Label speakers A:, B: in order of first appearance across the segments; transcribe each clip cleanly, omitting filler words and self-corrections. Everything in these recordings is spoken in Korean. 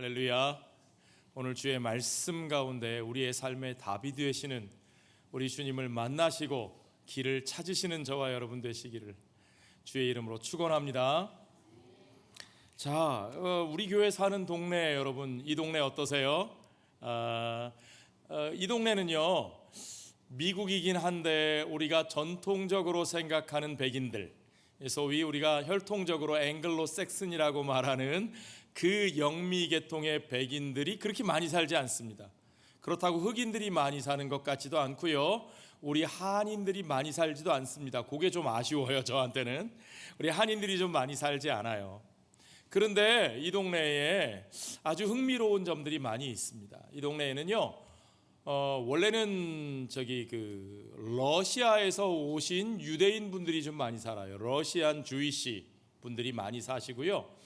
A: 할렐루야. 오늘 주의 말씀 가운데 우리의 삶의 답이 되시는 우리 주님을 만나시고 길을 찾으시는 저와 여러분 되시기를 주의 이름으로 축원합니다. 자, 우리 교회 사는 동네, 여러분 이 동네 어떠세요? 이 동네는요, 미국이긴 한데 우리가 전통적으로 생각하는 백인들, 소위 우리가 혈통적으로 앵글로 섹슨이라고 말하는 그 영미 계통의 백인들이 그렇게 많이 살지 않습니다. 그렇다고 흑인들이 많이 사는 것 같지도 않고요, 우리 한인들이 많이 살지도 않습니다. 그게 좀 아쉬워요. 저한테는 우리 한인들이 좀 많이 살지 않아요. 그런데 이 동네에 아주 흥미로운 점들이 많이 있습니다. 이 동네에는요, 원래는 러시아에서 오신 유대인 분들이 좀 많이 살아요. 러시안 주이시 분들이 많이 사시고요,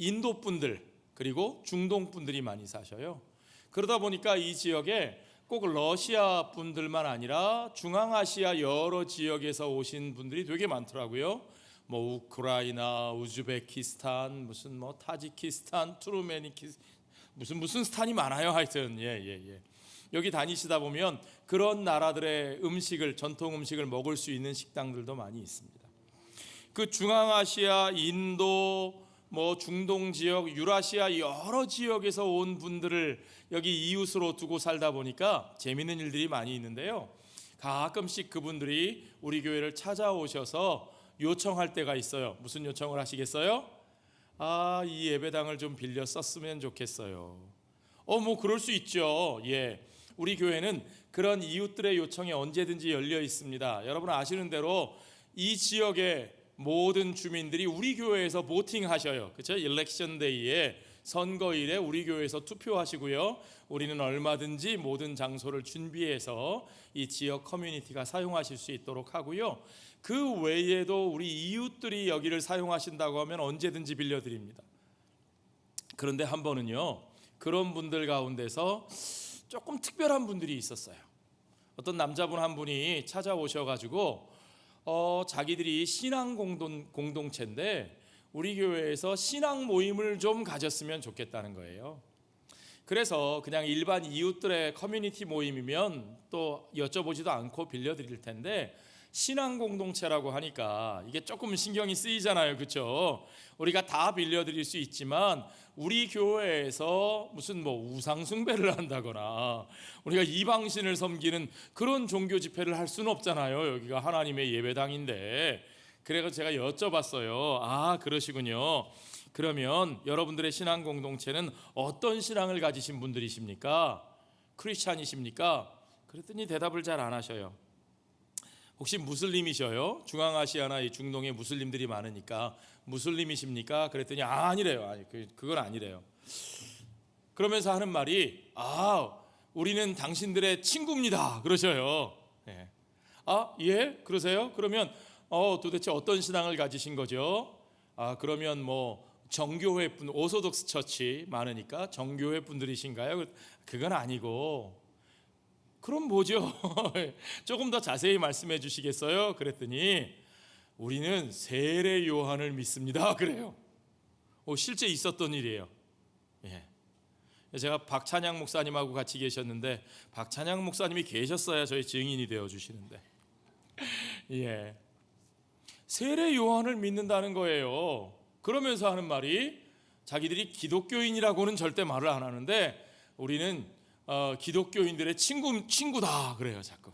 A: 인도 분들 그리고 중동 분들이 많이 사셔요. 그러다 보니까 이 지역에 꼭 러시아 분들만 아니라 중앙아시아 여러 지역에서 오신 분들이 되게 많더라고요. 뭐 우크라이나, 우즈베키스탄, 무슨 뭐 타지키스탄, 무슨 스탄이 많아요. 하여튼 여기 다니시다 보면 그런 나라들의 음식을, 전통 음식을 먹을 수 있는 식당들도 많이 있습니다. 그 중앙아시아, 인도, 중동 지역, 유라시아 여러 지역에서 온 분들을 여기 이웃으로 두고 살다 보니까 재미있는 일들이 많이 있는데요, 가끔씩 그분들이 우리 교회를 찾아오셔서 요청할 때가 있어요. 무슨 요청을 하시겠어요? 이 예배당을 좀 빌려 썼으면 좋겠어요. 그럴 수 있죠. 우리 교회는 그런 이웃들의 요청에 언제든지 열려 있습니다. 여러분 아시는 대로 이 지역의 모든 주민들이 우리 교회에서 보팅하셔요. 그렇죠? 일렉션 데이에, 선거일에 우리 교회에서 투표하시고요, 우리는 얼마든지 모든 장소를 준비해서 이 지역 커뮤니티가 사용하실 수 있도록 하고요, 그 외에도 우리 이웃들이 여기를 사용하신다고 하면 언제든지 빌려드립니다. 그런데 한 번은요, 그런 분들 가운데서 조금 특별한 분들이 있었어요. 어떤 남자분 한 분이 찾아오셔가지고 자기들이 신앙 공동체인데 우리 교회에서 신앙 모임을 좀 가졌으면 좋겠다는 거예요. 그래서 그냥 일반 이웃들의 커뮤니티 모임이면 또 여쭤보지도 않고 빌려드릴 텐데, 신앙 공동체라고 하니까 이게 조금 신경이 쓰이잖아요. 그렇죠? 우리가 다 빌려드릴 수 있지만 우리 교회에서 무슨 우상 숭배를 한다거나 우리가 이방신을 섬기는 그런 종교 집회를 할 수는 없잖아요. 여기가 하나님의 예배당인데. 그래서 제가 여쭤봤어요. 그러시군요. 그러면 여러분들의 신앙 공동체는 어떤 신앙을 가지신 분들이십니까? 크리스찬이십니까? 그랬더니 대답을 잘 안 하셔요. 혹시 무슬림이셔요? 중앙아시아나 이 중동에 무슬림들이 많으니까 무슬림이십니까? 그랬더니 아니래요. 그건 아니래요. 그러면서 하는 말이 우리는 당신들의 친구입니다. 그러셔요. 예? 그러세요? 그러면 도대체 어떤 신앙을 가지신 거죠? 그러면 정교회 분, 오소독스 처치 많으니까 정교회 분들이신가요? 그건 아니고. 그럼 뭐죠? 조금 더 자세히 말씀해 주시겠어요? 그랬더니 우리는 세례 요한을 믿습니다. 그래요. 실제 있었던 일이에요. 제가 박찬양 목사님하고 같이 계셨는데, 박찬양 목사님이 계셨어야 저희 증인이 되어 주시는데, 세례 요한을 믿는다는 거예요. 그러면서 하는 말이, 자기들이 기독교인이라고는 절대 말을 안 하는데 우리는 기독교인들의 친구다 그래요. 자꾸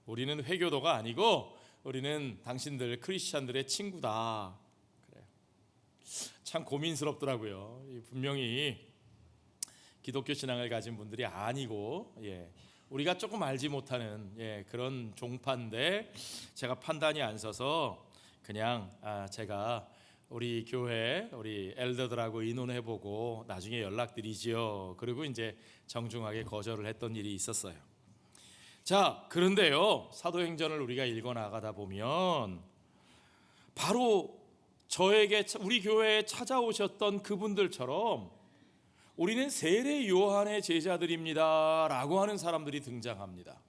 A: 우리는 회교도가 아니고 우리는 당신들 크리스찬들의 친구다 그래요. 참 고민스럽더라고요. 분명히 기독교 신앙을 가진 분들이 아니고 우리가 조금 알지 못하는 그런 종파인데, 제가 판단이 안 서서 그냥 제가 우리 교회 우리 엘더들하고 의논해보고 나중에 연락드리지요. 그리고 이제 정중하게 거절을 했던 일이 있었어요. 자, 그런데요, 사도행전을 우리가 읽어나가다 보면 바로 저에게, 우리 교회에 찾아오셨던 그분들처럼 우리는 세례 요한의 제자들입니다 라고 하는 사람들이 등장합니다.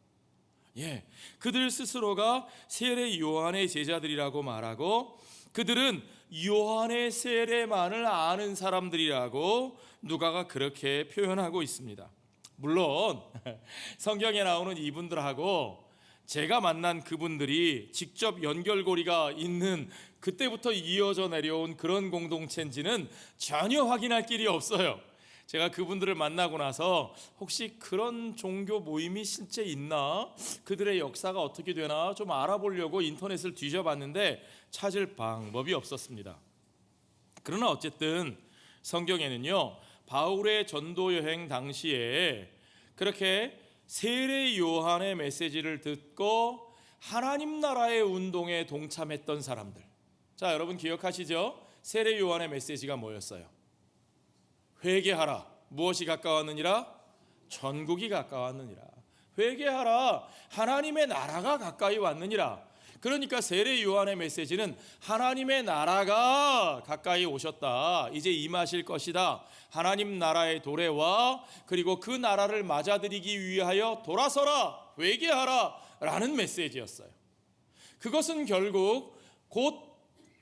A: 그들 스스로가 세례 요한의 제자들이라고 말하고 그들은 요한의 세례만을 아는 사람들이라고 누가가 그렇게 표현하고 있습니다. 물론 성경에 나오는 이분들하고 제가 만난 그분들이 직접 연결고리가 있는 그때부터 이어져 내려온 그런 공동체인지는 전혀 확인할 길이 없어요. 제가 그분들을 만나고 나서 혹시 그런 종교 모임이 실제 있나? 그들의 역사가 어떻게 되나? 좀 알아보려고 인터넷을 뒤져봤는데 찾을 방법이 없었습니다. 그러나 어쨌든 성경에는요, 바울의 전도 여행 당시에 그렇게 세례 요한의 메시지를 듣고 하나님 나라의 운동에 동참했던 사람들. 자, 여러분 기억하시죠? 세례 요한의 메시지가 뭐였어요? 회개하라. 무엇이 가까웠느니라? 천국이 가까웠느니라. 회개하라. 하나님의 나라가 가까이 왔느니라. 그러니까 세례 요한의 메시지는 하나님의 나라가 가까이 오셨다. 이제 임하실 것이다. 하나님 나라의 도래와 그리고 그 나라를 맞아들이기 위하여 돌아서라. 회개하라. 라는 메시지였어요. 그것은 결국 곧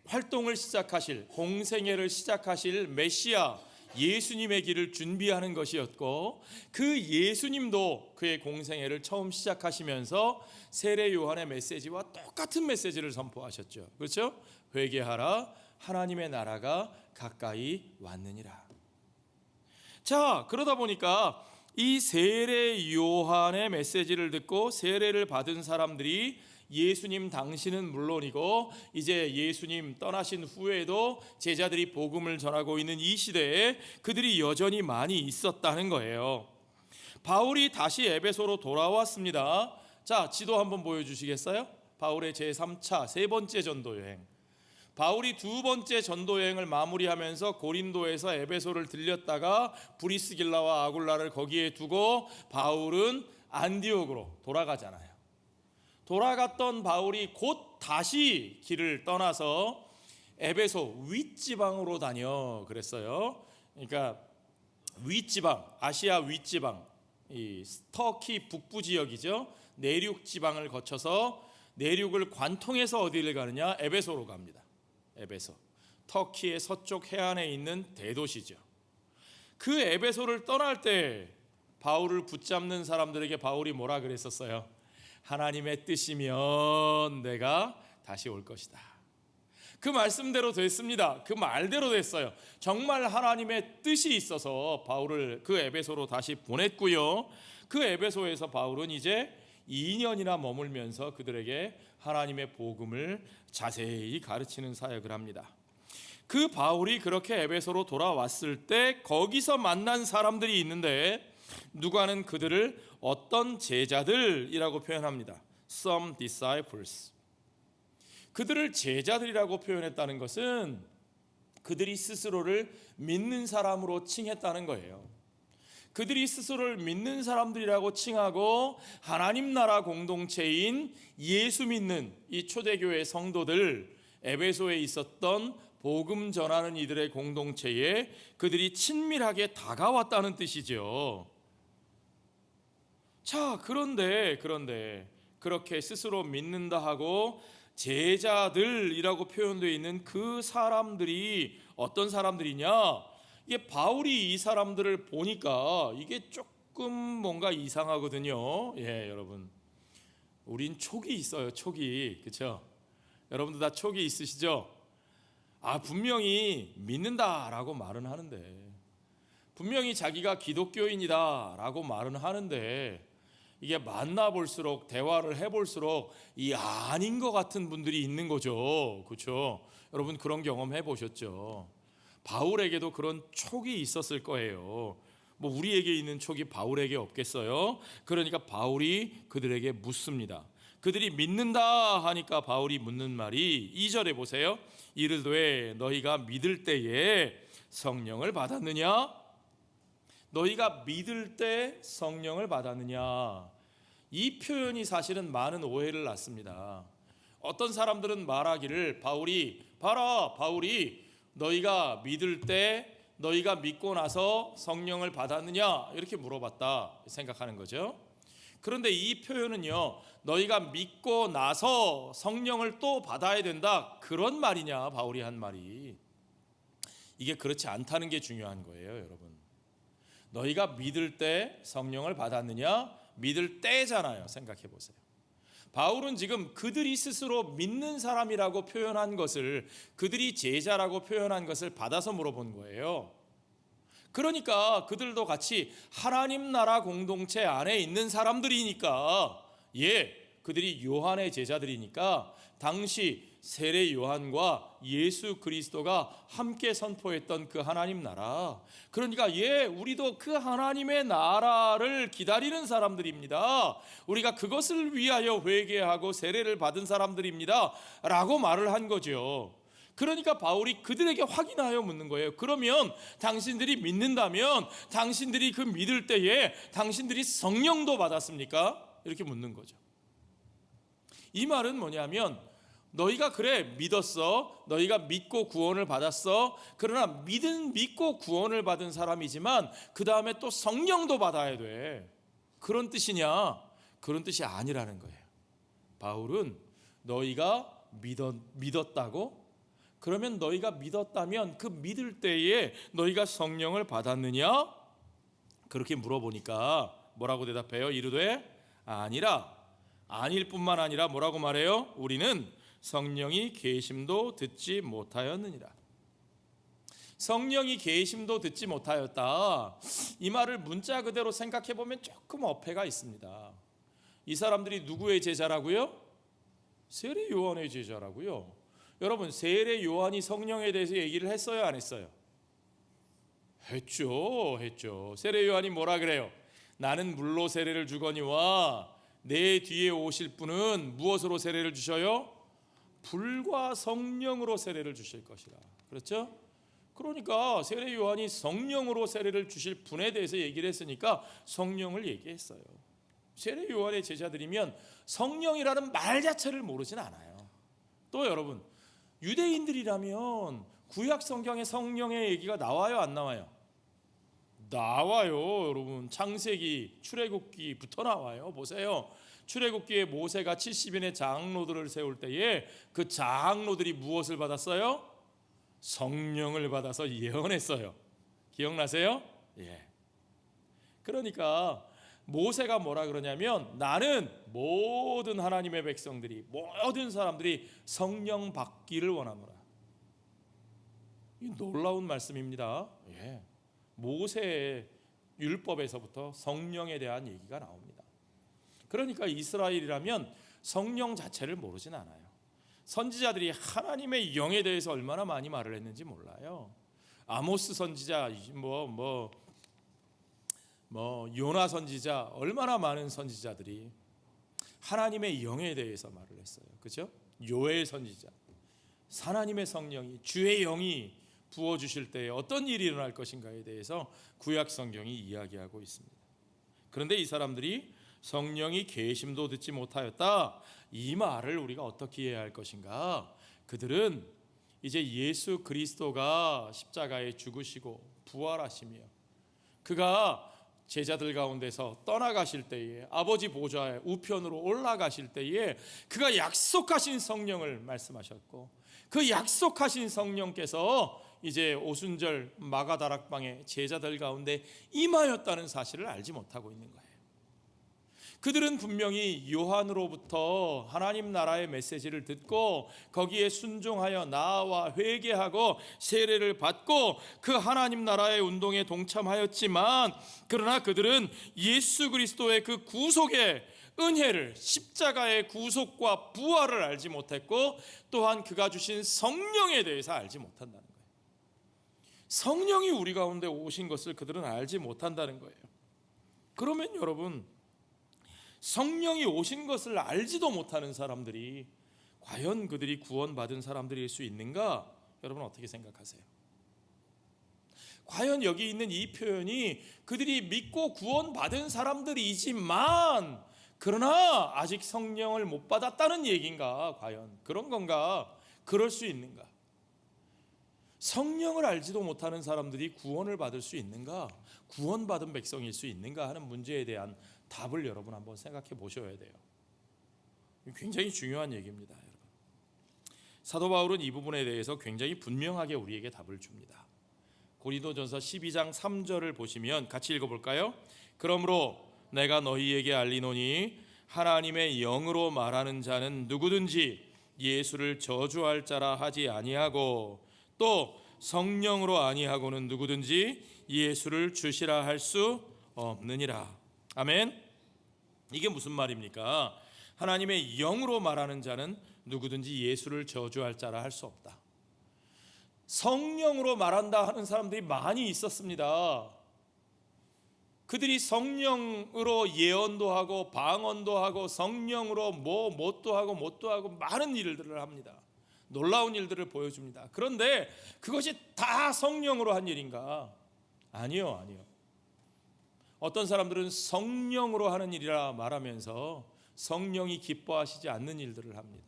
A: 활동을 시작하실, 공생애를 시작하실 메시아 예수님의 길을 준비하는 것이었고, 그 예수님도 그의 공생애를 처음 시작하시면서 세례 요한의 메시지와 똑같은 메시지를 선포하셨죠. 그렇죠? 회개하라. 하나님의 나라가 가까이 왔느니라. 자, 그러다 보니까 이 세례 요한의 메시지를 듣고 세례를 받은 사람들이 예수님 당시는 물론이고 이제 예수님 떠나신 후에도 제자들이 복음을 전하고 있는 이 시대에 그들이 여전히 많이 있었다는 거예요. 바울이 다시 에베소로 돌아왔습니다. 자, 지도 한번 보여주시겠어요? 바울의 제3차 세 번째 전도 여행. 바울이 두 번째 전도 여행을 마무리하면서 고린도에서 에베소를 들렸다가 브리스길라와 아굴라를 거기에 두고 바울은 안디옥으로 돌아가잖아요. 돌아갔던 바울이 곧 다시 길을 떠나서 에베소 윗지방으로 다녀 그랬어요. 그러니까 윗지방, 아시아 윗지방, 이 터키 북부 지역이죠. 내륙 지방을 거쳐서 내륙을 관통해서 어디를 가느냐? 에베소로 갑니다. 에베소, 터키의 서쪽 해안에 있는 대도시죠. 그 에베소를 떠날 때 바울을 붙잡는 사람들에게 바울이 뭐라 그랬었어요? 하나님의 뜻이면 내가 다시 올 것이다. 그 말씀대로 됐습니다. 그 말대로 됐어요. 정말 하나님의 뜻이 있어서 바울을 그 에베소로 다시 보냈고요. 그 에베소에서 바울은 이제 2년이나 머물면서 그들에게 하나님의 복음을 자세히 가르치는 사역을 합니다. 그 바울이 그렇게 에베소로 돌아왔을 때 거기서 만난 사람들이 있는데 누가는 그들을 어떤 제자들이라고 표현합니다. Some disciples. 그들을 제자들이라고 표현했다는 것은 그들이 스스로를 믿는 사람으로 칭했다는 거예요. 그들이 스스로를 믿는 사람들이라고 칭하고 하나님 나라 공동체인 예수 믿는 이 초대교회 성도들, 에베소에 있었던 복음 전하는 이들의 공동체에 그들이 친밀하게 다가왔다는 뜻이죠. 자, 그런데 그렇게 스스로 믿는다 하고 제자들이라고 표현되어 있는 그 사람들이 어떤 사람들이냐? 이게 바울이 이 사람들을 보니까 이게 조금 뭔가 이상하거든요. 여러분, 우린 촉이 있어요. 촉이, 그렇죠? 여러분들 다 촉이 있으시죠? 분명히 믿는다라고 말은 하는데, 분명히 자기가 기독교인이다라고 말은 하는데, 이게 만나볼수록 대화를 해볼수록 이 아닌 것 같은 분들이 있는 거죠. 그렇죠? 여러분 그런 경험 해보셨죠? 바울에게도 그런 촉이 있었을 거예요. 뭐 우리에게 있는 촉이 바울에게 없겠어요? 그러니까 바울이 그들에게 묻습니다. 그들이 믿는다 하니까 바울이 묻는 말이 2절에 보세요. 이르되 너희가 믿을 때에 성령을 받았느냐? 너희가 믿을 때 성령을 받았느냐? 이 표현이 사실은 많은 오해를 낳습니다. 어떤 사람들은 말하기를 바울이 너희가 믿을 때 너희가 믿고 나서 성령을 받았느냐? 이렇게 물어봤다 생각하는 거죠. 그런데 이 표현은요, 너희가 믿고 나서 성령을 또 받아야 된다, 그런 말이냐, 바울이 한 말이. 이게 그렇지 않다는 게 중요한 거예요, 여러분. 너희가 믿을 때 성령을 받았느냐? 믿을 때잖아요. 생각해 보세요. 바울은 지금 그들이 스스로 믿는 사람이라고 표현한 것을, 그들이 제자라고 표현한 것을 받아서 물어본 거예요. 그러니까 그들도 같이 하나님 나라 공동체 안에 있는 사람들이니까, 그들이 요한의 제자들이니까 당시 세례 요한과 예수 그리스도가 함께 선포했던 그 하나님 나라, 그러니까 우리도 그 하나님의 나라를 기다리는 사람들입니다. 우리가 그것을 위하여 회개하고 세례를 받은 사람들입니다 라고 말을 한 거죠. 그러니까 바울이 그들에게 확인하여 묻는 거예요. 그러면 당신들이 믿는다면 당신들이 그 믿을 때에 당신들이 성령도 받았습니까? 이렇게 묻는 거죠. 이 말은 뭐냐면, 너희가 그래 믿었어, 너희가 믿고 구원을 받았어, 그러나 믿고 구원을 받은 사람이지만 그 다음에 또 성령도 받아야 돼, 그런 뜻이냐? 그런 뜻이 아니라는 거예요. 바울은 너희가 믿었다고? 그러면 너희가 믿었다면 그 믿을 때에 너희가 성령을 받았느냐? 그렇게 물어보니까 뭐라고 대답해요? 이르되 아니라. 아닐 뿐만 아니라 뭐라고 말해요? 우리는 성령이 계심도 듣지 못하였느니라. 성령이 계심도 듣지 못하였다, 이 말을 문자 그대로 생각해 보면 조금 어폐가 있습니다. 이 사람들이 누구의 제자라고요? 세례 요한의 제자라고요. 여러분, 세례 요한이 성령에 대해서 얘기를 했어요, 안 했어요? 했죠. 세례 요한이 뭐라 그래요? 나는 물로 세례를 주거니와 내 뒤에 오실 분은 무엇으로 세례를 주셔요? 불과 성령으로 세례를 주실 것이라. 그렇죠? 그러니까 세례 요한이 성령으로 세례를 주실 분에 대해서 얘기를 했으니까 성령을 얘기했어요. 세례 요한의 제자들이면 성령이라는 말 자체를 모르진 않아요. 또 여러분, 유대인들이라면 구약 성경에 성령의 얘기가 나와요, 안 나와요? 나와요, 여러분. 창세기, 출애굽기부터 나와요. 보세요. 출애굽기에 모세가 70인의 장로들을 세울 때에 그 장로들이 무엇을 받았어요? 성령을 받아서 예언했어요. 기억나세요? 그러니까 모세가 뭐라 그러냐면, 나는 모든 하나님의 백성들이, 모든 사람들이 성령 받기를 원하노라. 이 놀라운 말씀입니다. 모세의 율법에서부터 성령에 대한 얘기가 나옵니다. 그러니까 이스라엘이라면 성령 자체를 모르진 않아요. 선지자들이 하나님의 영에 대해서 얼마나 많이 말을 했는지 몰라요. 아모스 선지자, 요나 선지자, 얼마나 많은 선지자들이 하나님의 영에 대해서 말을 했어요. 그렇죠? 요엘 선지자, 하나님의 성령이, 주의 영이 부어주실 때에 어떤 일이 일어날 것인가에 대해서 구약 성경이 이야기하고 있습니다. 그런데 이 사람들이 성령이 계심도 듣지 못하였다, 이 말을 우리가 어떻게 이해해야 할 것인가? 그들은 이제 예수 그리스도가 십자가에 죽으시고 부활하시며 그가 제자들 가운데서 떠나가실 때에, 아버지 보좌의 우편으로 올라가실 때에 그가 약속하신 성령을 말씀하셨고, 그 약속하신 성령께서 이제 오순절 마가다락방의 제자들 가운데 임하였다는 사실을 알지 못하고 있는 거예요. 그들은 분명히 요한으로부터 하나님 나라의 메시지를 듣고 거기에 순종하여 나아와 회개하고 세례를 받고 그 하나님 나라의 운동에 동참하였지만, 그러나 그들은 예수 그리스도의 그 구속의 은혜를, 십자가의 구속과 부활을 알지 못했고, 또한 그가 주신 성령에 대해서 알지 못한다는 거예요. 성령이 우리 가운데 오신 것을 그들은 알지 못한다는 거예요. 그러면 여러분, 성령이 오신 것을 알지도 못하는 사람들이 과연 그들이 구원받은 사람들일 수 있는가? 여러분 어떻게 생각하세요? 과연 여기 있는 이 표현이 그들이 믿고 구원받은 사람들이지만 그러나 아직 성령을 못 받았다는 얘기인가? 과연 그런 건가? 그럴 수 있는가? 성령을 알지도 못하는 사람들이 구원을 받을 수 있는가? 구원받은 백성일 수 있는가 하는 문제에 대한 답을 여러분 한번 생각해 보셔야 돼요. 굉장히 중요한 얘기입니다, 여러분. 사도 바울은 이 부분에 대해서 굉장히 분명하게 우리에게 답을 줍니다. 고린도전서 12장 3절을 보시면 같이 읽어볼까요? 그러므로 내가 너희에게 알리노니 하나님의 영으로 말하는 자는 누구든지 예수를 저주할 자라 하지 아니하고 또 성령으로 아니하고는 누구든지 예수를 주시라 할 수 없느니라. 아멘. 이게 무슨 말입니까? 하나님의 영으로 말하는 자는 누구든지 예수를 저주할 자라 할 수 없다. 성령으로 말한다 하는 사람들이 많이 있었습니다. 그들이 성령으로 예언도 하고 방언도 하고 성령으로 뭣도 하고 많은 일들을 합니다. 놀라운 일들을 보여줍니다. 그런데 그것이 다 성령으로 한 일인가? 아니요. 어떤 사람들은 성령으로 하는 일이라 말하면서 성령이 기뻐하시지 않는 일들을 합니다.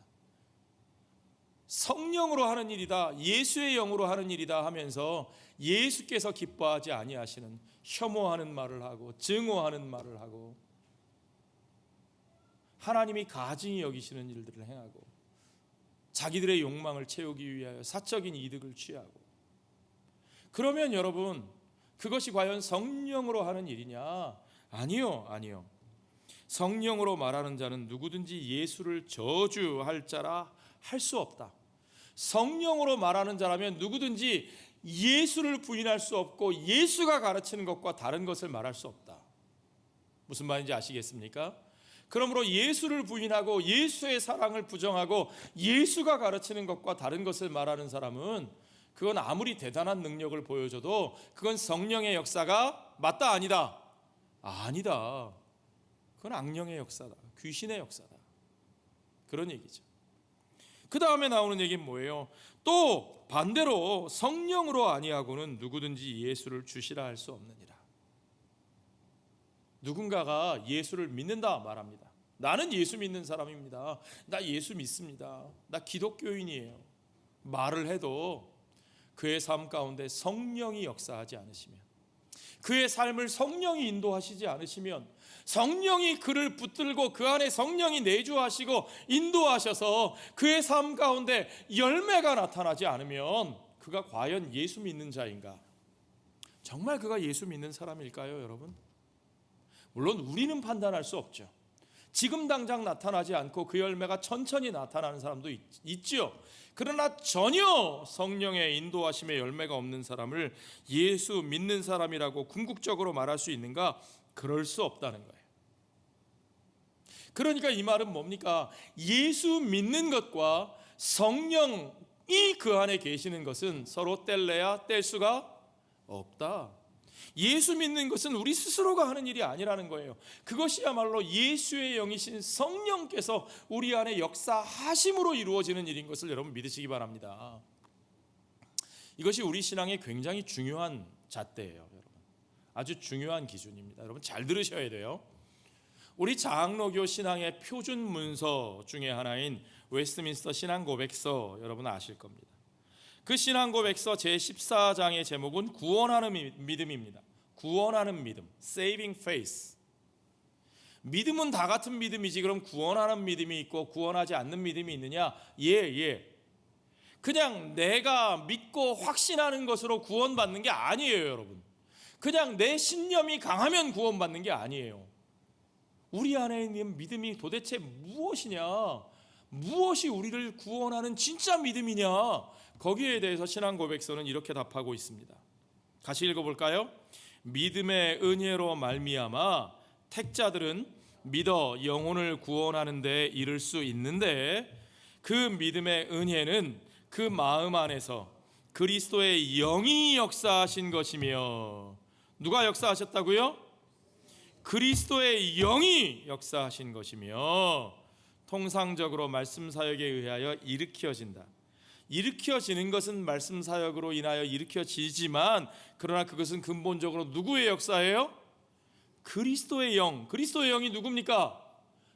A: 성령으로 하는 일이다, 예수의 영으로 하는 일이다 하면서 예수께서 기뻐하지 아니하시는 혐오하는 말을 하고 증오하는 말을 하고 하나님이 가증히 여기시는 일들을 행하고 자기들의 욕망을 채우기 위하여 사적인 이득을 취하고, 그러면 여러분 그것이 과연 성령으로 하는 일이냐? 아니요. 성령으로 말하는 자는 누구든지 예수를 저주할 자라 할 수 없다. 성령으로 말하는 자라면 누구든지 예수를 부인할 수 없고 예수가 가르치는 것과 다른 것을 말할 수 없다. 무슨 말인지 아시겠습니까? 그러므로 예수를 부인하고 예수의 사랑을 부정하고 예수가 가르치는 것과 다른 것을 말하는 사람은 그건 아무리 대단한 능력을 보여줘도 그건 성령의 역사가 맞다 아니다? 아니다. 그건 악령의 역사다. 귀신의 역사다. 그런 얘기죠. 그 다음에 나오는 얘기는 뭐예요? 또 반대로 성령으로 아니하고는 누구든지 예수를 주시라 할 수 없느니라. 누군가가 예수를 믿는다 말합니다. 나는 예수 믿는 사람입니다. 나 예수 믿습니다. 나 기독교인이에요. 말을 해도 그의 삶 가운데 성령이 역사하지 않으시면, 그의 삶을 성령이 인도하시지 않으시면, 성령이 그를 붙들고 그 안에 성령이 내주하시고 인도하셔서 그의 삶 가운데 열매가 나타나지 않으면 그가 과연 예수 믿는 자인가? 정말 그가 예수 믿는 사람일까요, 여러분? 물론 우리는 판단할 수 없죠. 지금 당장 나타나지 않고 그 열매가 천천히 나타나는 사람도 있죠. 그러나 전혀 성령의 인도하심의 열매가 없는 사람을 예수 믿는 사람이라고 궁극적으로 말할 수 있는가? 그럴 수 없다는 거예요. 그러니까 이 말은 뭡니까? 예수 믿는 것과 성령이 그 안에 계시는 것은 서로 뗄래야 뗄 수가 없다. 예수 믿는 것은 우리 스스로가 하는 일이 아니라는 거예요. 그것이야말로 예수의 영이신 성령께서 우리 안에 역사하심으로 이루어지는 일인 것을 여러분 믿으시기 바랍니다. 이것이 우리 신앙의 굉장히 중요한 잣대예요, 여러분. 아주 중요한 기준입니다. 여러분 잘 들으셔야 돼요. 우리 장로교 신앙의 표준 문서 중에 하나인 웨스트민스터 신앙고백서 여러분 아실 겁니다. 그 신앙고백서 제14장의 제목은 구원하는 믿음입니다. 구원하는 믿음, saving faith. 믿음은 다 같은 믿음이지 그럼 구원하는 믿음이 있고 구원하지 않는 믿음이 있느냐? 예. 그냥 내가 믿고 확신하는 것으로 구원받는 게 아니에요, 여러분. 그냥 내 신념이 강하면 구원받는 게 아니에요. 우리 안에 있는 믿음이 도대체 무엇이냐? 무엇이 우리를 구원하는 진짜 믿음이냐? 거기에 대해서 신앙고백서는 이렇게 답하고 있습니다. 같이 읽어볼까요? 믿음의 은혜로 말미암아 택자들은 믿어 영혼을 구원하는 데 이를 수 있는데 그 믿음의 은혜는 그 마음 안에서 그리스도의 영이 역사하신 것이며, 누가 역사하셨다고요? 그리스도의 영이 역사하신 것이며 통상적으로 말씀 사역에 의하여 일으켜진다. 일으켜지는 것은 말씀 사역으로 인하여 일으켜지지만 그러나 그것은 근본적으로 누구의 역사예요? 그리스도의 영. 그리스도의 영이 누굽니까?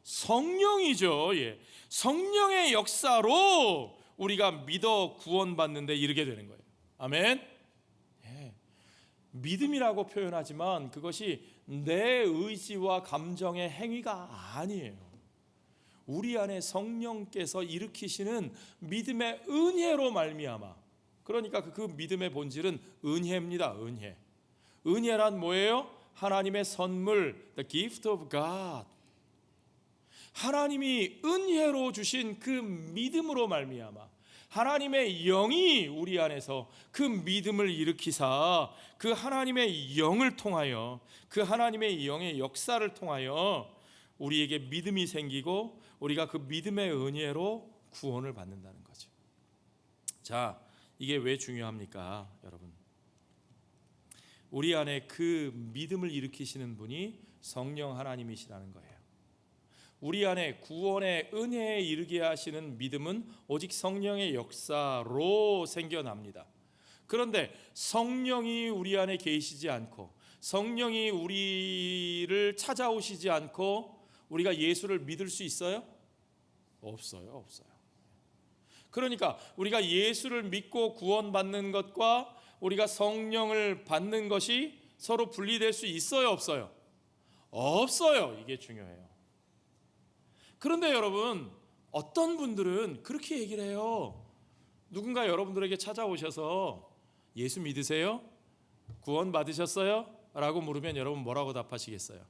A: 성령이죠. 성령의 역사로 우리가 믿어 구원받는 데 이르게 되는 거예요. 아멘. 믿음이라고 표현하지만 그것이 내 의지와 감정의 행위가 아니에요. 우리 안에 성령께서 일으키시는 믿음의 은혜로 말미암아. 그러니까 그 믿음의 본질은 은혜입니다. 은혜. 은혜란 뭐예요? 하나님의 선물, the gift of God. 하나님이 은혜로 주신 그 믿음으로 말미암아 하나님의 영이 우리 안에서 그 믿음을 일으키사 그 하나님의 영을 통하여 그 하나님의 영의 역사를 통하여 우리에게 믿음이 생기고 우리가 그 믿음의 은혜로 구원을 받는다는 거죠. 자, 이게 왜 중요합니까, 여러분? 우리 안에 그 믿음을 일으키시는 분이 성령 하나님이시라는 거예요. 우리 안에 구원의 은혜에 이르게 하시는 믿음은 오직 성령의 역사로 생겨납니다. 그런데 성령이 우리 안에 계시지 않고 성령이 우리를 찾아오시지 않고 우리가 예수를 믿을 수 있어요? 없어요. 그러니까 우리가 예수를 믿고 구원받는 것과 우리가 성령을 받는 것이 서로 분리될 수 있어요, 없어요? 없어요. 이게 중요해요. 그런데 여러분, 어떤 분들은 그렇게 얘기를 해요. 누군가 여러분들에게 찾아오셔서 예수 믿으세요? 구원 받으셨어요? 라고 물으면 여러분 뭐라고 답하시겠어요?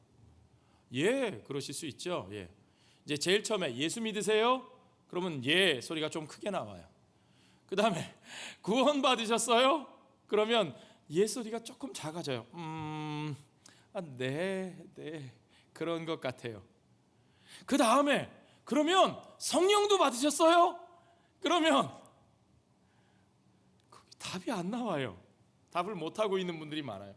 A: 예, 그러실 수 있죠. 예. 이제 제일 처음에 예수 믿으세요? 그러면 예 소리가 좀 크게 나와요. 그 다음에 구원 받으셨어요? 그러면 예 소리가 조금 작아져요. 네, 그런 것 같아요. 그 다음에 그러면 성령도 받으셨어요? 그러면 답이 안 나와요. 답을 못하고 있는 분들이 많아요.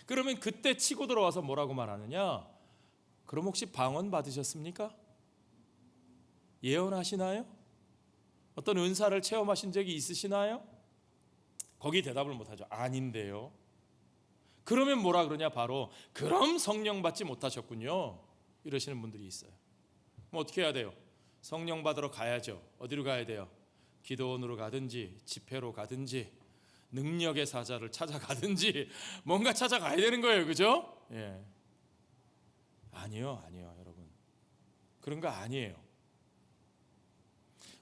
A: 그러면 그때 치고 들어와서 뭐라고 말하느냐? 그럼 혹시 방언 받으셨습니까? 예언하시나요? 어떤 은사를 체험하신 적이 있으시나요? 거기 대답을 못하죠. 아닌데요. 그러면 뭐라 그러냐? 바로 그럼 성령 받지 못하셨군요. 이러시는 분들이 있어요. 그럼 어떻게 해야 돼요? 성령 받으러 가야죠. 어디로 가야 돼요? 기도원으로 가든지 집회로 가든지 능력의 사자를 찾아가든지 뭔가 찾아가야 되는 거예요. 그죠? 예. 아니요, 여러분. 그런 거 아니에요.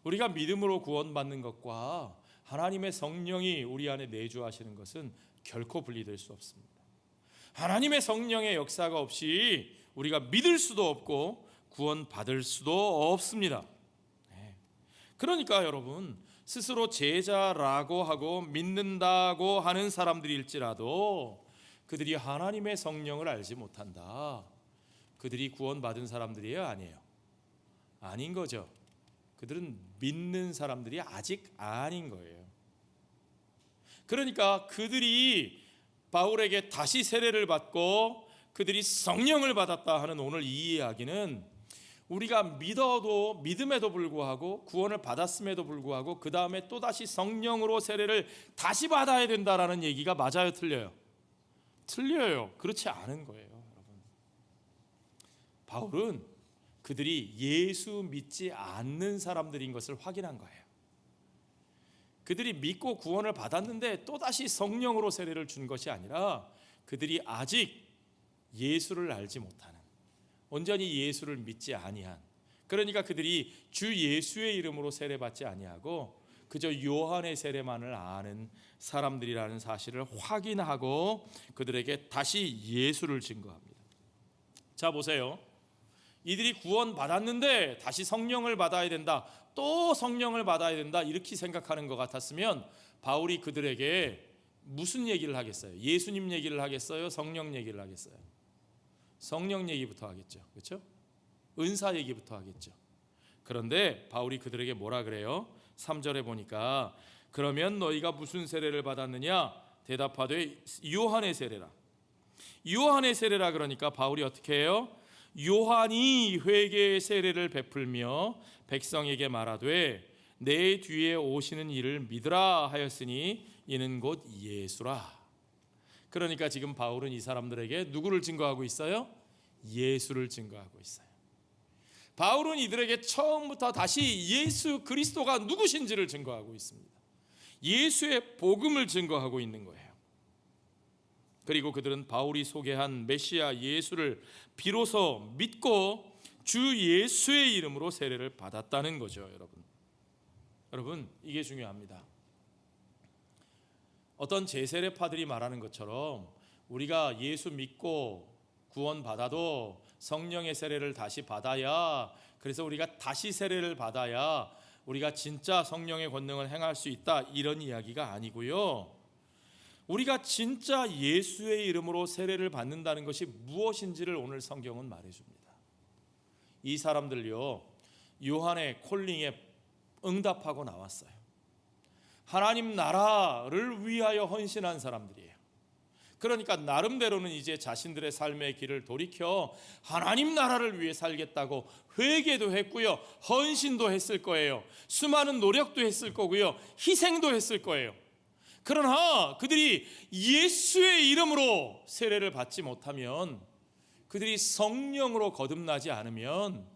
A: 우리가 믿음으로 구원받는 것과 하나님의 성령이 우리 안에 내주하시는 것은 결코 분리될 수 없습니다. 하나님의 성령의 역사가 없이 우리가 믿을 수도 없고 구원받을 수도 없습니다. 그러니까 여러분, 스스로 제자라고 하고 믿는다고 하는 사람들일지라도 그들이 하나님의 성령을 알지 못한다. 그들이 구원받은 사람들이에요? 아니에요? 아닌 거죠. 그들은 믿는 사람들이 아직 아닌 거예요. 그러니까 그들이 바울에게 다시 세례를 받고 그들이 성령을 받았다 하는 오늘 이 이야기는 우리가 믿음에도 불구하고 구원을 받았음에도 불구하고 그 다음에 또다시 성령으로 세례를 다시 받아야 된다라는 얘기가 맞아요, 틀려요? 틀려요. 그렇지 않은 거예요, 여러분. 바울은 그들이 예수 믿지 않는 사람들인 것을 확인한 거예요. 그들이 믿고 구원을 받았는데 또다시 성령으로 세례를 준 것이 아니라 그들이 아직 예수를 알지 못하는, 온전히 예수를 믿지 아니한, 그러니까 그들이 주 예수의 이름으로 세례받지 아니하고 그저 요한의 세례만을 아는 사람들이라는 사실을 확인하고 그들에게 다시 예수를 증거합니다. 자, 보세요. 이들이 구원받았는데 다시 성령을 받아야 된다, 또 성령을 받아야 된다, 이렇게 생각하는 것 같았으면 바울이 그들에게 무슨 얘기를 하겠어요? 예수님 얘기를 하겠어요? 성령 얘기를 하겠어요? 성령 얘기부터 하겠죠. 그렇죠? 은사 얘기부터 하겠죠. 그런데 바울이 그들에게 뭐라 그래요? 3절에 보니까 그러면 너희가 무슨 세례를 받았느냐? 대답하되 요한의 세례라. 요한의 세례라. 그러니까 바울이 어떻게 해요? 요한이 회개의 세례를 베풀며 백성에게 말하되 내 뒤에 오시는 이를 믿으라 하였으니 이는 곧 예수라. 그러니까 지금 바울은 이 사람들에게 누구를 증거하고 있어요? 예수를 증거하고 있어요. 바울은 이들에게 처음부터 다시 예수 그리스도가 누구신지를 증거하고 있습니다. 예수의 복음을 증거하고 있는 거예요. 그리고 그들은 바울이 소개한 메시아 예수를 비로소 믿고 주 예수의 이름으로 세례를 받았다는 거죠. 여러분 이게 중요합니다. 어떤 제세례파들이 말하는 것처럼 우리가 예수 믿고 구원 받아도 성령의 세례를 다시 받아야, 그래서 우리가 다시 세례를 받아야 우리가 진짜 성령의 권능을 행할 수 있다, 이런 이야기가 아니고요. 우리가 진짜 예수의 이름으로 세례를 받는다는 것이 무엇인지를 오늘 성경은 말해줍니다. 이 사람들요, 요한의 콜링에 응답하고 나왔어요. 하나님 나라를 위하여 헌신한 사람들이에요. 그러니까 나름대로는 이제 자신들의 삶의 길을 돌이켜 하나님 나라를 위해 살겠다고 회개도 했고요, 헌신도 했을 거예요. 수많은 노력도 했을 거고요, 희생도 했을 거예요. 그러나 그들이 예수의 이름으로 세례를 받지 못하면, 그들이 성령으로 거듭나지 않으면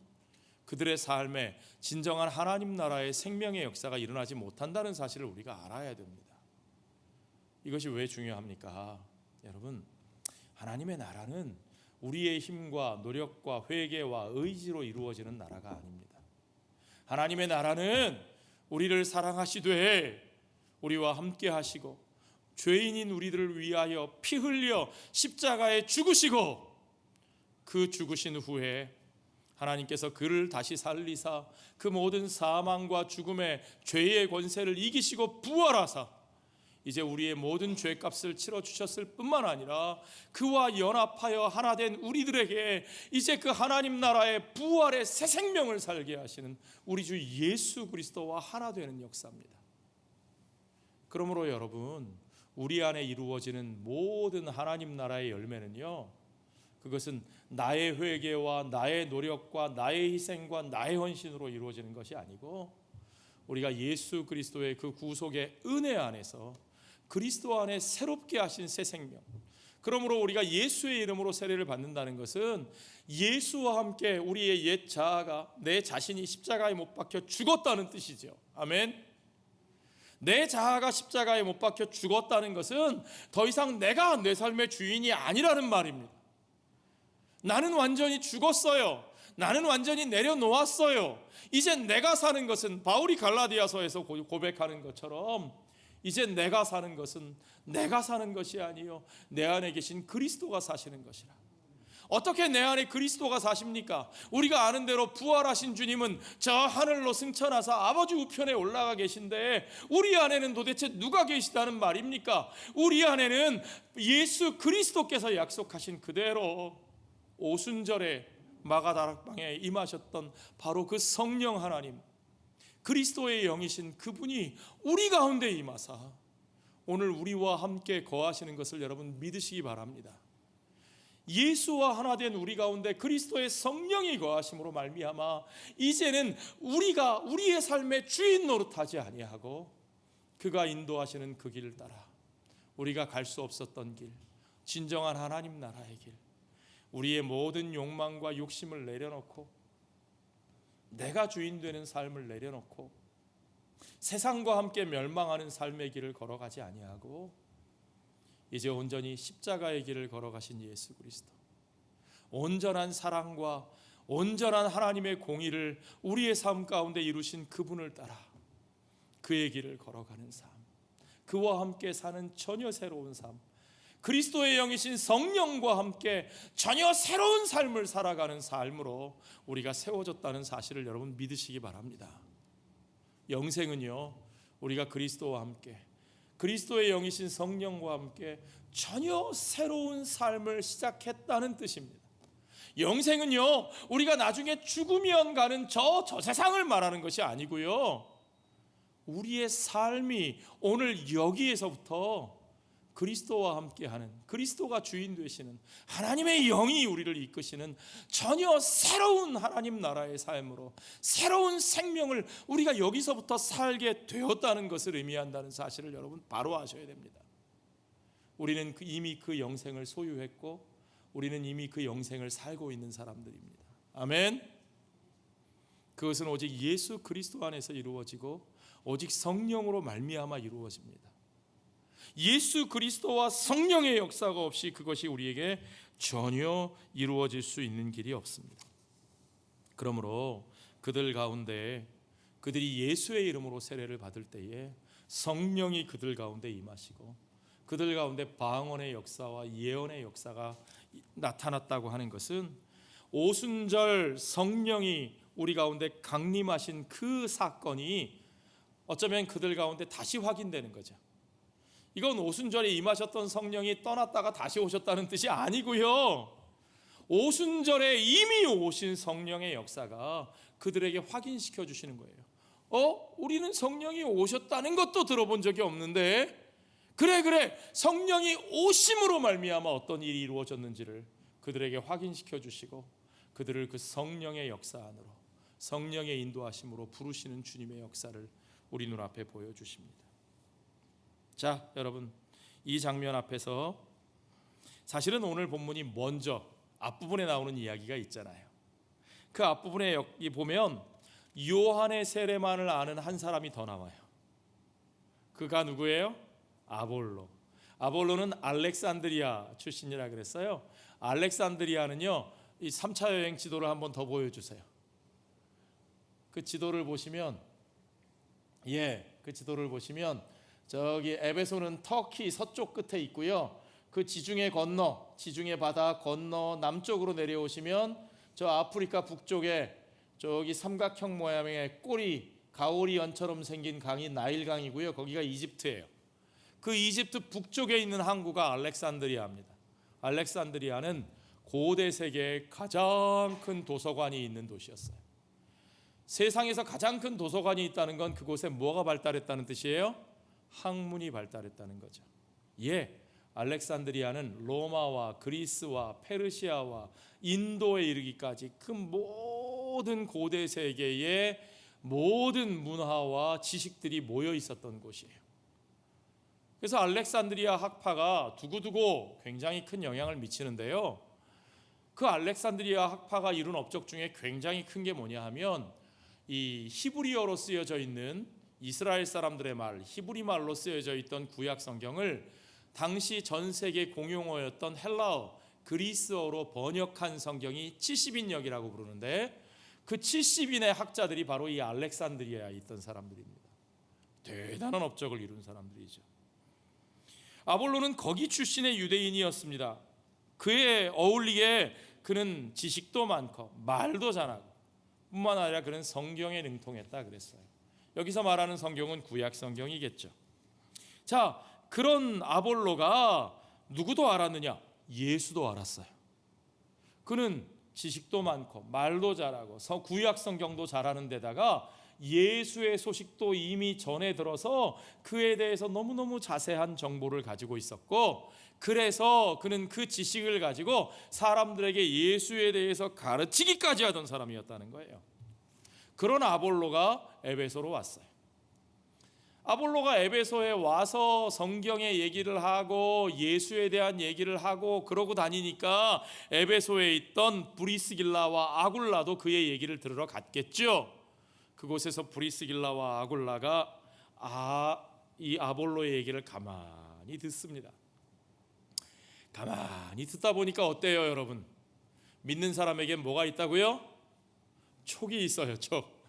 A: 그들의 삶에 진정한 하나님 나라의 생명의 역사가 일어나지 못한다는 사실을 우리가 알아야 됩니다. 이것이 왜 중요합니까? 여러분, 하나님의 나라는 우리의 힘과 노력과 회개와 의지로 이루어지는 나라가 아닙니다. 하나님의 나라는 우리를 사랑하시되 우리와 함께 하시고 죄인인 우리들을 위하여 피 흘려 십자가에 죽으시고 그 죽으신 후에 하나님께서 그를 다시 살리사 그 모든 사망과 죽음의 죄의 권세를 이기시고 부활하사 이제 우리의 모든 죄값을 치러주셨을 뿐만 아니라 그와 연합하여 하나 된 우리들에게 이제 그 하나님 나라의 부활의 새 생명을 살게 하시는 우리 주 예수 그리스도와 하나 되는 역사입니다. 그러므로 여러분, 우리 안에 이루어지는 모든 하나님 나라의 열매는요, 그것은 나의 회개와 나의 노력과 나의 희생과 나의 헌신으로 이루어지는 것이 아니고 우리가 예수 그리스도의 그 구속의 은혜 안에서 그리스도 안에 새롭게 하신 새 생명, 그러므로 우리가 예수의 이름으로 세례를 받는다는 것은 예수와 함께 우리의 옛 자아가, 내 자신이 십자가에 못 박혀 죽었다는 뜻이죠. 아멘. 내 자아가 십자가에 못 박혀 죽었다는 것은 더 이상 내가 내 삶의 주인이 아니라는 말입니다. 나는 완전히 죽었어요. 나는 완전히 내려놓았어요. 이제 내가 사는 것은, 바울이 갈라디아서에서 고백하는 것처럼 이제 내가 사는 것은 내가 사는 것이 아니요 내 안에 계신 그리스도가 사시는 것이라. 어떻게 내 안에 그리스도가 사십니까? 우리가 아는 대로 부활하신 주님은 저 하늘로 승천하사 아버지 우편에 올라가 계신데 우리 안에는 도대체 누가 계시다는 말입니까? 우리 안에는 예수 그리스도께서 약속하신 그대로 오순절에 마가다락방에 임하셨던 바로 그 성령 하나님, 그리스도의 영이신 그분이 우리 가운데 임하사 오늘 우리와 함께 거하시는 것을 여러분 믿으시기 바랍니다. 예수와 하나 된 우리 가운데 그리스도의 성령이 거하심으로 말미암아 이제는 우리가 우리의 삶의 주인 노릇하지 아니하고 그가 인도하시는 그 길을 따라 우리가 갈 수 없었던 길, 진정한 하나님 나라의 길, 우리의 모든 욕망과 욕심을 내려놓고 내가 주인 되는 삶을 내려놓고 세상과 함께 멸망하는 삶의 길을 걸어가지 아니하고 이제 온전히 십자가의 길을 걸어가신 예수 그리스도, 온전한 사랑과 온전한 하나님의 공의를 우리의 삶 가운데 이루신 그분을 따라 그의 길을 걸어가는 삶, 그와 함께 사는 전혀 새로운 삶, 그리스도의 영이신 성령과 함께 전혀 새로운 삶을 살아가는 삶으로 우리가 세워졌다는 사실을 여러분 믿으시기 바랍니다. 영생은요, 우리가 그리스도와 함께 그리스도의 영이신 성령과 함께 전혀 새로운 삶을 시작했다는 뜻입니다. 영생은요, 우리가 나중에 죽으면 가는 저 세상을 말하는 것이 아니고요, 우리의 삶이 오늘 여기에서부터 그리스도와 함께하는, 그리스도가 주인 되시는 하나님의 영이 우리를 이끄시는 전혀 새로운 하나님 나라의 삶으로 새로운 생명을 우리가 여기서부터 살게 되었다는 것을 의미한다는 사실을 여러분 바로 아셔야 됩니다. 우리는 이미 그 영생을 소유했고 우리는 이미 그 영생을 살고 있는 사람들입니다. 아멘. 그것은 오직 예수 그리스도 안에서 이루어지고 오직 성령으로 말미암아 이루어집니다. 예수 그리스도와 성령의 역사가 없이 그것이 우리에게 전혀 이루어질 수 있는 길이 없습니다. 그러므로 그들 가운데 그들이 예수의 이름으로 세례를 받을 때에 성령이 그들 가운데 임하시고 그들 가운데 방언의 역사와 예언의 역사가 나타났다고 하는 것은 오순절 성령이 우리 가운데 강림하신 그 사건이 어쩌면 그들 가운데 다시 확인되는 거죠. 이건 오순절에 임하셨던 성령이 떠났다가 다시 오셨다는 뜻이 아니고요, 오순절에 이미 오신 성령의 역사가 그들에게 확인시켜 주시는 거예요. 우리는 성령이 오셨다는 것도 들어본 적이 없는데 그래 성령이 오심으로 말미암아 어떤 일이 이루어졌는지를 그들에게 확인시켜 주시고 그들을 그 성령의 역사 안으로, 성령의 인도하심으로 부르시는 주님의 역사를 우리 눈앞에 보여주십니다. 자, 여러분, 이 장면 앞에서 사실은 오늘 본문이 먼저 앞부분에 나오는 이야기가 있잖아요. 그 앞부분에 여기 보면 요한의 세례만을 아는 한 사람이 더 나와요. 그가 누구예요? 아볼로. 아볼로는 알렉산드리아 출신이라 그랬어요. 알렉산드리아는요, 이 3차 여행 지도를 한번 더 보여주세요. 그 지도를 보시면, 그 지도를 보시면 저기 에베소는 터키 서쪽 끝에 있고요. 그 지중해 바다 건너 남쪽으로 내려오시면 저 아프리카 북쪽에 저기 삼각형 모양의 가오리 연처럼 생긴 강이 나일강이고요. 거기가 이집트예요. 그 이집트 북쪽에 있는 항구가 알렉산드리아입니다. 알렉산드리아는 고대 세계의 가장 큰 도서관이 있는 도시였어요. 세상에서 가장 큰 도서관이 있다는 건 그곳에 뭐가 발달했다는 뜻이에요? 학문이 발달했다는 거죠. 알렉산드리아는 로마와 그리스와 페르시아와 인도에 이르기까지 그 모든 고대 세계의 모든 문화와 지식들이 모여 있었던 곳이에요. 그래서 알렉산드리아 학파가 두고두고 굉장히 큰 영향을 미치는데요, 그 알렉산드리아 학파가 이룬 업적 중에 굉장히 큰 게 뭐냐 하면 이 히브리어로 쓰여져 있는 이스라엘 사람들의 말, 히브리 말로 쓰여져 있던 구약 성경을 당시 전 세계 공용어였던 헬라어, 그리스어로 번역한 성경이 70인역이라고 부르는데 그 70인의 학자들이 바로 이 알렉산드리아에 있던 사람들입니다. 대단한 업적을 이룬 사람들이죠. 아볼로는 거기 출신의 유대인이었습니다. 그에 어울리게 그는 지식도 많고 말도 잘하고 뿐만 아니라 그는 성경에 능통했다 그랬어요. 여기서 말하는 성경은 구약 성경이겠죠. 자, 그런 아볼로가 누구도 알았느냐? 예수도 알았어요. 그는 지식도 많고 말도 잘하고 구약 성경도 잘하는 데다가 예수의 소식도 이미 전해 들어서 그에 대해서 너무너무 자세한 정보를 가지고 있었고, 그래서 그는 그 지식을 가지고 사람들에게 예수에 대해서 가르치기까지 하던 사람이었다는 거예요. 그런 아볼로가 에베소로 왔어요. 아볼로가 에베소에 와서 성경의 얘기를 하고 예수에 대한 얘기를 하고 그러고 다니니까 에베소에 있던 브리스길라와 아굴라도 그의 얘기를 들으러 갔겠죠. 그곳에서 브리스길라와 아굴라가 이 아볼로의 얘기를 가만히 듣습니다. 가만히 듣다 보니까 어때요, 여러분? 믿는 사람에게 뭐가 있다고요? 촉이 있어요, 촉.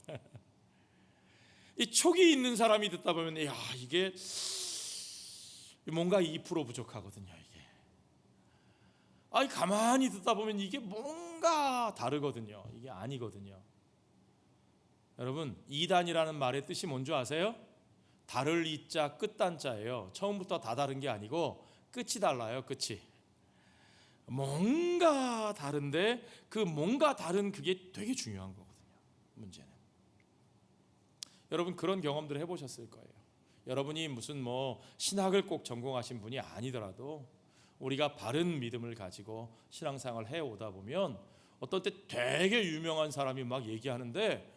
A: 이 촉이 있는 사람이 듣다 보면 이게 뭔가 2% 부족하거든요. 이게 가만히 듣다 보면 이게 뭔가 다르거든요. 이게 아니거든요. 여러분, 이단이라는 말의 뜻이 뭔지 아세요? 다를 이자 끝단자예요. 처음부터 다 다른 게 아니고 끝이 달라요. 끝이 뭔가 다른데 그 뭔가 다른 그게 되게 중요한 거거든요. 문제는 여러분 그런 경험들 해보셨을 거예요. 여러분이 무슨 신학을 꼭 전공하신 분이 아니더라도 우리가 바른 믿음을 가지고 신앙생활을 해오다 보면 어떤 때 되게 유명한 사람이 막 얘기하는데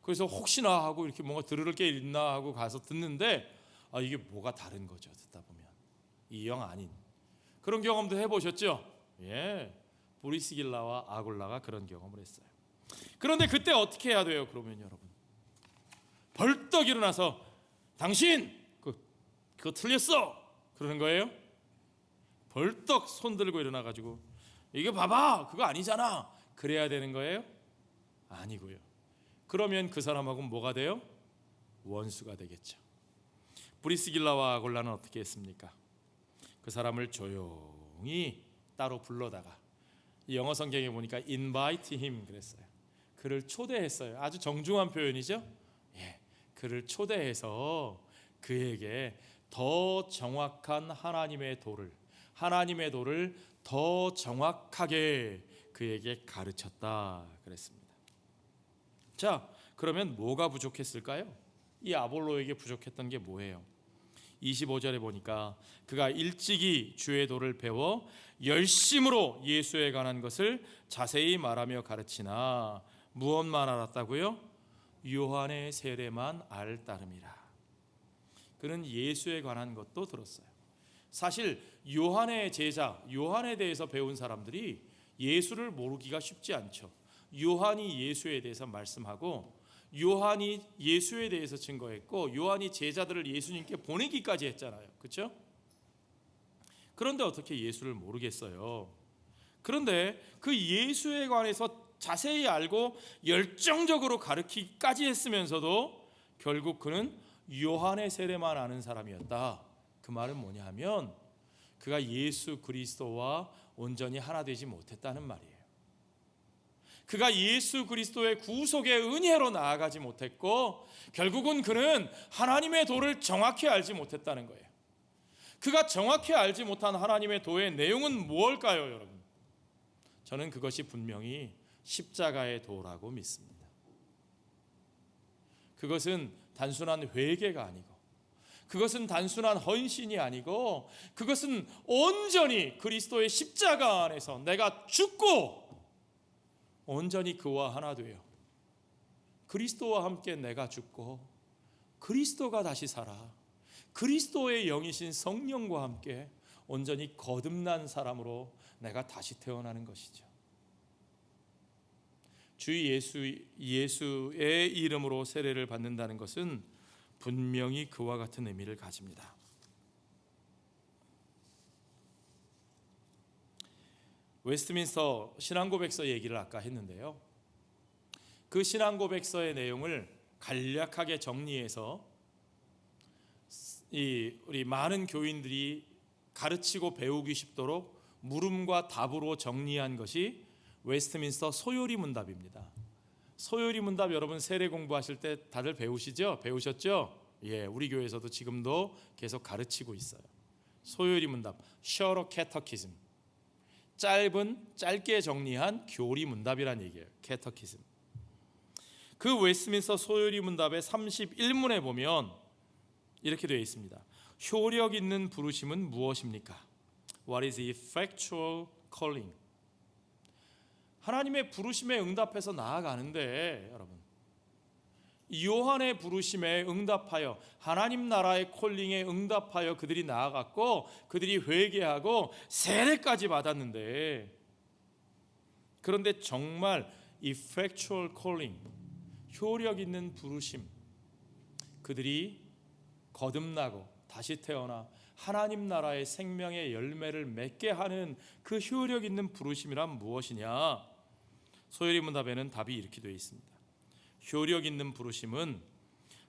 A: 그래서 혹시나 하고 이렇게 뭔가 들을 게 있나 하고 가서 듣는데 이게 뭐가 다른 거죠. 듣다 보면 이 영 아닌 그런 경험도 해보셨죠? 브리스길라와 아굴라가 그런 경험을 했어요. 그런데 그때 어떻게 해야 돼요? 그러면 여러분 벌떡 일어나서 당신 그거 틀렸어. 그러는 거예요? 벌떡 손 들고 일어나 가지고 이게 봐봐 그거 아니잖아 그래야 되는 거예요? 아니고요. 그러면 그 사람하고 뭐가 돼요? 원수가 되겠죠. 브리스길라와 아굴라는 어떻게 했습니까? 그 사람을 조용히 따로 불러다가 영어 성경에 보니까 invite him 그랬어요. 그를 초대했어요. 아주 정중한 표현이죠. 예, 그를 초대해서 그에게 더 정확한 하나님의 도를 더 정확하게 그에게 가르쳤다 그랬습니다. 자, 그러면 뭐가 부족했을까요? 이 아볼로에게 부족했던 게 뭐예요? 25절에 보니까 그가 일찍이 주의 도를 배워 열심으로 예수에 관한 것을 자세히 말하며 가르치나 무엇만 알았다고요? 요한의 세례만 알 따름이라. 그는 예수에 관한 것도 들었어요. 사실 요한의 제자, 요한에 대해서 배운 사람들이 예수를 모르기가 쉽지 않죠. 요한이 예수에 대해서 말씀하고 요한이 예수에 대해서 증거했고 요한이 제자들을 예수님께 보내기까지 했잖아요. 그렇죠? 그런데 어떻게 예수를 모르겠어요? 그런데 그 예수에 관해서 자세히 알고 열정적으로 가르치기까지 했으면서도 결국 그는 요한의 세례만 아는 사람이었다. 그 말은 뭐냐 하면 그가 예수 그리스도와 온전히 하나 되지 못했다는 말이에요. 그가 예수 그리스도의 구속의 은혜로 나아가지 못했고 결국은 그는 하나님의 도를 정확히 알지 못했다는 거예요. 그가 정확히 알지 못한 하나님의 도의 내용은 무엇일까요, 여러분? 저는 그것이 분명히 십자가의 도라고 믿습니다. 그것은 단순한 회개가 아니고 그것은 단순한 헌신이 아니고 그것은 온전히 그리스도의 십자가 안에서 내가 죽고 온전히 그와 하나 되어 그리스도와 함께 내가 죽고 그리스도가 다시 살아 그리스도의 영이신 성령과 함께 온전히 거듭난 사람으로 내가 다시 태어나는 것이죠. 주 예수의 이름으로 세례를 받는다는 것은 분명히 그와 같은 의미를 가집니다. 웨스트민스터 신앙고백서 얘기를 아까 했는데요. 그 신앙고백서의 내용을 간략하게 정리해서 우리 많은 교인들이 가르치고 배우기 쉽도록 물음과 답으로 정리한 것이 웨스트민스터 소요리 문답입니다. 소요리 문답 여러분 세례 공부하실 때 다들 배우시죠? 배우셨죠? 예, 우리 교회에서도 지금도 계속 가르치고 있어요. 소요리 문답, short catechism. 짧게 정리한 교리 문답이란 얘기예요. 캐터키즘. 그 웨스트민스터 소요리 문답의 31문에 보면 이렇게 되어 있습니다. 효력 있는 부르심은 무엇입니까? What is the effectual calling? 하나님의 부르심에 응답해서 나아가는데 여러분 요한의 부르심에 응답하여 하나님 나라의 콜링에 응답하여 그들이 나아갔고 그들이 회개하고 세례까지 받았는데 그런데 정말 effectual calling 효력 있는 부르심 그들이 거듭나고 다시 태어나 하나님 나라의 생명의 열매를 맺게 하는 그 효력 있는 부르심이란 무엇이냐? 소요리 문답에는 답이 이렇게 되어 있습니다. 효력 있는 부르심은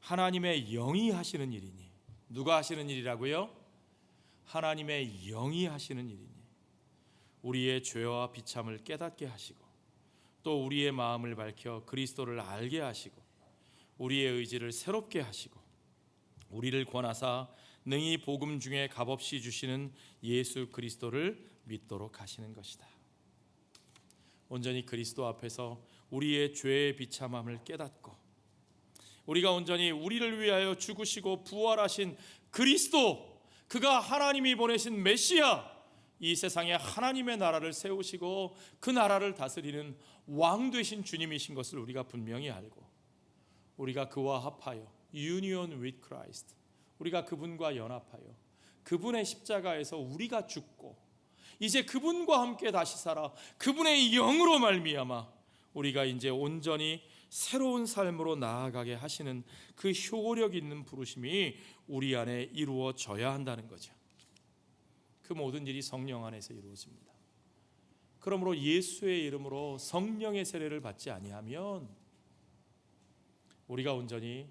A: 하나님의 영이 하시는 일이니 누가 하시는 일이라고요? 하나님의 영이 하시는 일이니 우리의 죄와 비참을 깨닫게 하시고 또 우리의 마음을 밝혀 그리스도를 알게 하시고 우리의 의지를 새롭게 하시고 우리를 권하사 능히 복음 중에 값없이 주시는 예수 그리스도를 믿도록 하시는 것이다. 온전히 그리스도 앞에서 우리의 죄의 비참함을 깨닫고 우리가 온전히 우리를 위하여 죽으시고 부활하신 그리스도 그가 하나님이 보내신 메시아 이 세상에 하나님의 나라를 세우시고 그 나라를 다스리는 왕 되신 주님이신 것을 우리가 분명히 알고 우리가 그와 합하여 union with Christ 우리가 그분과 연합하여 그분의 십자가에서 우리가 죽고 이제 그분과 함께 다시 살아 그분의 영으로 말미암아 우리가 이제 온전히 새로운 삶으로 나아가게 하시는 그 효력 있는 부르심이 우리 안에 이루어져야 한다는 거죠. 그 모든 일이 성령 안에서 이루어집니다. 그러므로 예수의 이름으로 성령의 세례를 받지 아니하면 우리가 온전히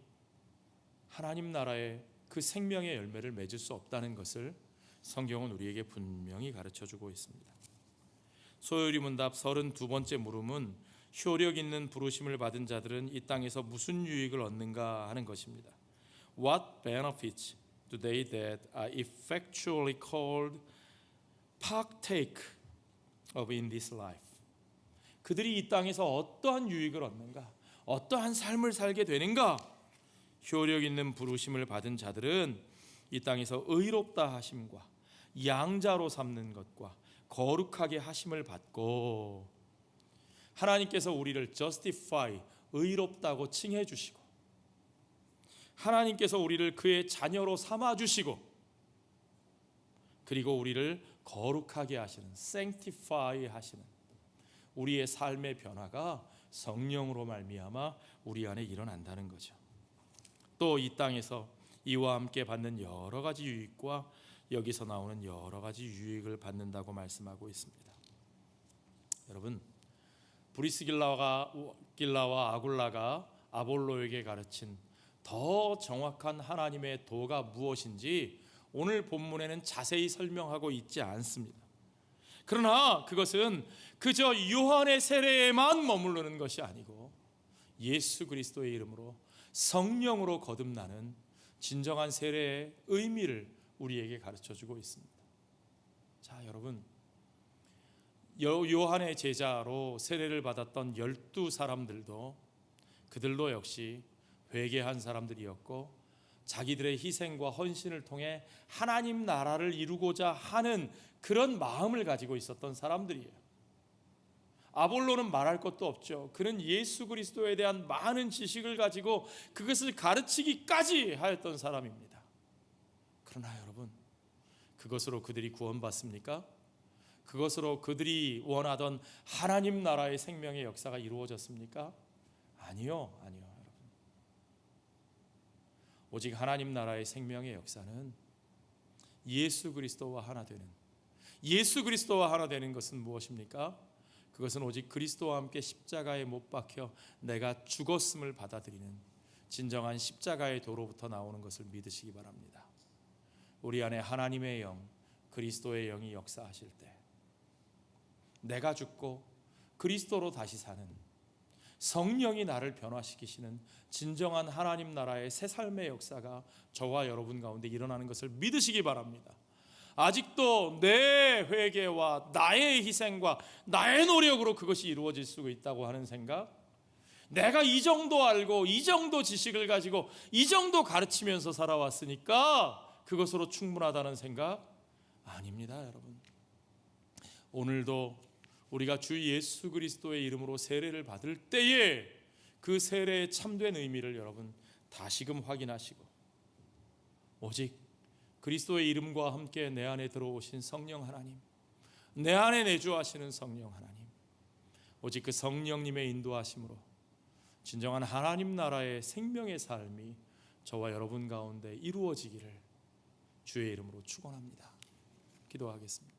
A: 하나님 나라의 그 생명의 열매를 맺을 수 없다는 것을 성경은 우리에게 분명히 가르쳐주고 있습니다. 소요리 문답 32번째 물음은 효력 있는 부르심을 받은 자들은 이 땅에서 무슨 유익을 얻는가 하는 것입니다. What benefits do they that are effectually called partake of in this life? 그들이 이 땅에서 어떠한 유익을 얻는가? 어떠한 삶을 살게 되는가? 효력 있는 부르심을 받은 자들은 이 땅에서 의롭다 하심과 양자로 삼는 것과 거룩하게 하심을 받고 하나님께서 우리를 justify, 의롭다고 칭해 주시고 하나님께서 우리를 그의 자녀로 삼아 주시고 그리고 우리를 거룩하게 하시는 sanctify 하시는 우리의 삶의 변화가 성령으로 말미암아 우리 안에 일어난다는 거죠. 또 이 땅에서 이와 함께 받는 여러 가지 유익과 여기서 나오는 여러 가지 유익을 받는다고 말씀하고 있습니다. 여러분, 브리스길라와 아굴라가 아볼로에게 가르친 더 정확한 하나님의 도가 무엇인지 오늘 본문에는 자세히 설명하고 있지 않습니다. 그러나 그것은 그저 요한의 세례에만 머무르는 것이 아니고 예수 그리스도의 이름으로 성령으로 거듭나는 진정한 세례의 의미를 우리에게 가르쳐주고 있습니다. 자, 여러분, 요한의 제자로 세례를 받았던 12사람들도 그들도 역시 회개한 사람들이었고 자기들의 희생과 헌신을 통해 하나님 나라를 이루고자 하는 그런 마음을 가지고 있었던 사람들이에요. 아볼로는 말할 것도 없죠. 그는 예수 그리스도에 대한 많은 지식을 가지고 그것을 가르치기까지 하였던 사람입니다. 그러나 여러분, 그것으로 그들이 구원받습니까? 그것으로 그들이 원하던 하나님 나라의 생명의 역사가 이루어졌습니까? 아니요, 아니요, 여러분. 오직 하나님 나라의 생명의 역사는 예수 그리스도와 하나 되는, 예수 그리스도와 하나 되는 것은 무엇입니까? 그것은 오직 그리스도와 함께 십자가에 못 박혀 내가 죽었음을 받아들이는 진정한 십자가의 도로부터 나오는 것을 믿으시기 바랍니다. 우리 안에 하나님의 영, 그리스도의 영이 역사하실 때 내가 죽고 그리스도로 다시 사는 성령이 나를 변화시키시는 진정한 하나님 나라의 새 삶의 역사가 저와 여러분 가운데 일어나는 것을 믿으시기 바랍니다. 아직도 내 회개와 나의 희생과 나의 노력으로 그것이 이루어질 수 있다고 하는 생각, 내가 이 정도 알고 이 정도 지식을 가지고 이 정도 가르치면서 살아왔으니까 그것으로 충분하다는 생각 아닙니다, 여러분. 오늘도 우리가 주 예수 그리스도의 이름으로 세례를 받을 때에 그 세례의 참된 의미를 여러분 다시금 확인하시고 오직 그리스도의 이름과 함께 내 안에 들어오신 성령 하나님, 내 안에 내주하시는 성령 하나님, 오직 그 성령님의 인도하심으로 진정한 하나님 나라의 생명의 삶이 저와 여러분 가운데 이루어지기를 주의 이름으로 축원합니다. 기도하겠습니다.